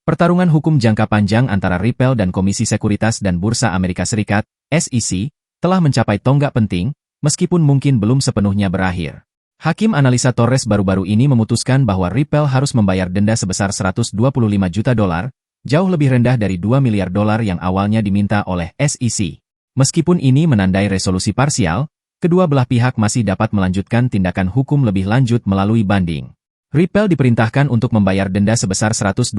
Pertarungan hukum jangka panjang antara Ripple dan Komisi Sekuritas dan Bursa Amerika Serikat, SEC, telah mencapai tonggak penting, meskipun mungkin belum sepenuhnya berakhir. Hakim analisa Torres baru-baru ini memutuskan bahwa Ripple harus membayar denda sebesar $125 juta, jauh lebih rendah dari $2 miliar yang awalnya diminta oleh SEC. Meskipun ini menandai resolusi parsial, kedua belah pihak masih dapat melanjutkan tindakan hukum lebih lanjut melalui banding. Ripple diperintahkan untuk membayar denda sebesar $125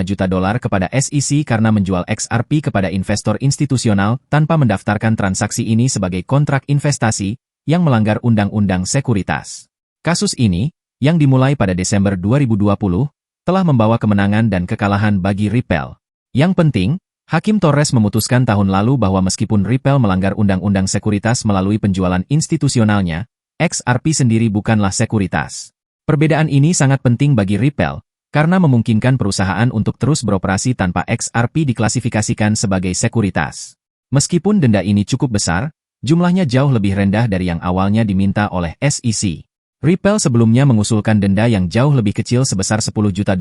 juta kepada SEC karena menjual XRP kepada investor institusional tanpa mendaftarkan transaksi ini sebagai kontrak investasi yang melanggar Undang-Undang Sekuritas. Kasus ini, yang dimulai pada Desember 2020, telah membawa kemenangan dan kekalahan bagi Ripple. Yang penting, Hakim Torres memutuskan tahun lalu bahwa meskipun Ripple melanggar Undang-Undang Sekuritas melalui penjualan institusionalnya, XRP sendiri bukanlah sekuritas. Perbedaan ini sangat penting bagi Ripple, karena memungkinkan perusahaan untuk terus beroperasi tanpa XRP diklasifikasikan sebagai sekuritas. Meskipun denda ini cukup besar, jumlahnya jauh lebih rendah dari yang awalnya diminta oleh SEC. Ripple sebelumnya mengusulkan denda yang jauh lebih kecil sebesar $10 juta,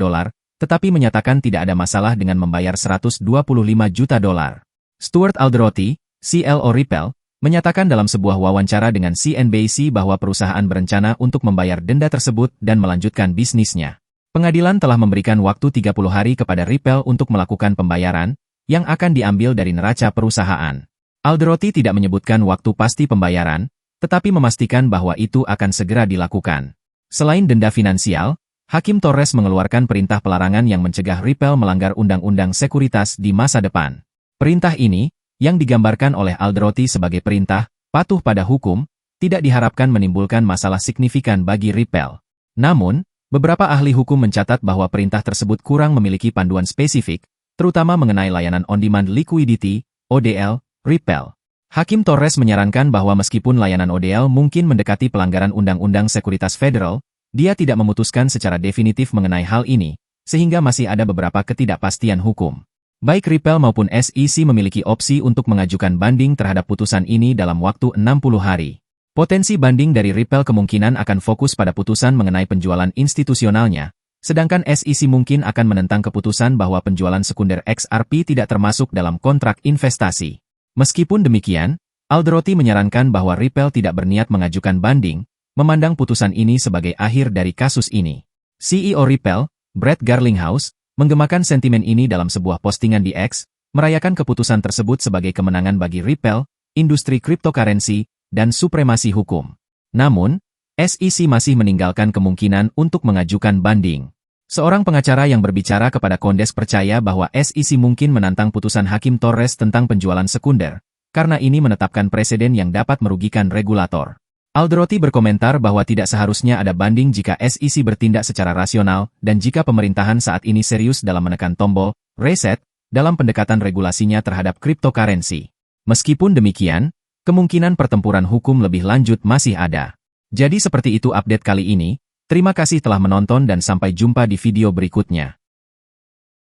tetapi menyatakan tidak ada masalah dengan membayar $125 juta. Stuart Alderoty, CLO Ripple, menyatakan dalam sebuah wawancara dengan CNBC bahwa perusahaan berencana untuk membayar denda tersebut dan melanjutkan bisnisnya. Pengadilan telah memberikan waktu 30 hari kepada Ripple untuk melakukan pembayaran, yang akan diambil dari neraca perusahaan. Alderoty tidak menyebutkan waktu pasti pembayaran, tetapi memastikan bahwa itu akan segera dilakukan. Selain denda finansial, Hakim Torres mengeluarkan perintah pelarangan yang mencegah Ripple melanggar Undang-Undang Sekuritas di masa depan. Perintah ini, yang digambarkan oleh Alderoty sebagai perintah patuh pada hukum, tidak diharapkan menimbulkan masalah signifikan bagi Ripple. Namun, beberapa ahli hukum mencatat bahwa perintah tersebut kurang memiliki panduan spesifik, terutama mengenai layanan on-demand liquidity, ODL, Ripple. Hakim Torres menyarankan bahwa meskipun layanan ODL mungkin mendekati pelanggaran Undang-Undang Sekuritas Federal, dia tidak memutuskan secara definitif mengenai hal ini, sehingga masih ada beberapa ketidakpastian hukum. Baik Ripple maupun SEC memiliki opsi untuk mengajukan banding terhadap putusan ini dalam waktu 60 hari. Potensi banding dari Ripple kemungkinan akan fokus pada putusan mengenai penjualan institusionalnya, sedangkan SEC mungkin akan menentang keputusan bahwa penjualan sekunder XRP tidak termasuk dalam kontrak investasi. Meskipun demikian, Alderoty menyarankan bahwa Ripple tidak berniat mengajukan banding, memandang putusan ini sebagai akhir dari kasus ini. CEO Ripple, Brett Garlinghouse, menggemakan sentimen ini dalam sebuah postingan di X, merayakan keputusan tersebut sebagai kemenangan bagi Ripple, industri cryptocurrency, dan supremasi hukum. Namun, SEC masih meninggalkan kemungkinan untuk mengajukan banding. Seorang pengacara yang berbicara kepada Kondes percaya bahwa SEC mungkin menantang putusan Hakim Torres tentang penjualan sekunder, karena ini menetapkan preseden yang dapat merugikan regulator. Alderoty berkomentar bahwa tidak seharusnya ada banding jika SEC bertindak secara rasional dan jika pemerintahan saat ini serius dalam menekan tombol reset dalam pendekatan regulasinya terhadap cryptocurrency. Meskipun demikian, kemungkinan pertempuran hukum lebih lanjut masih ada. Jadi seperti itu update kali ini. Terima kasih telah menonton dan sampai jumpa di video berikutnya.